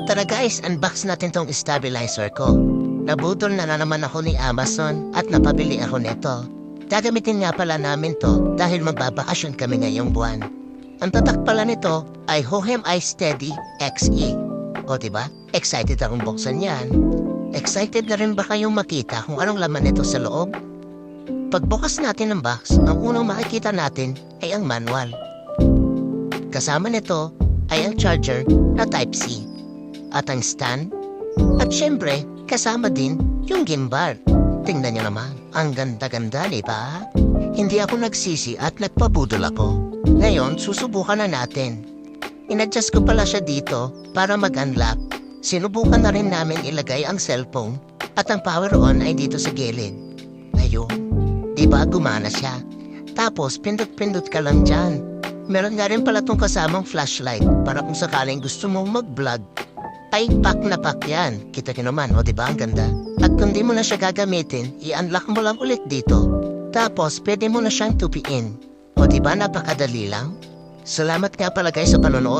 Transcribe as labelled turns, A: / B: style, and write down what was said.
A: tara guys, unbox natin tong stabilizer ko. Nabudol na naman ako ni Amazon at napabili ako nito. Gagamitin nga pala namin to dahil magbabakasyon kami ngayong buwan. Ang tatak pala nito ay Hohem iSteady XE. O diba? Excited akong buksan yan. Excited na rin ba kayong makita kung anong laman nito sa loob? Pagbukas natin ng box, ang unang makikita natin ay ang manual. Kasama nito ay ang charger na Type-C at ang stand. At syempre, kasama din yung gimbal. Tingnan nyo naman, ang ganda-ganda, di ba? Hindi ako nagsisi at nagpabudol ako. Ngayon, susubukan na natin. In-adjust ko pala siya dito para mag-unlock. Sinubukan na rin namin ilagay ang cellphone at ang power on ay dito sa gilid. Ngayon, di ba gumana siya? Tapos, pindot-pindot ka lang dyan. Meron nga rin pala itong kasamang flashlight para kung sakaling gusto mong mag-vlog, ay pack na pack yan. Kita nyo naman, o diba ang ganda? At kung di mo na siya gagamitin, i-unlock mo lang ulit dito. Tapos, pwede mo na siyang tupiin. O diba napakadali lang? Salamat nga pala guys sa panonood.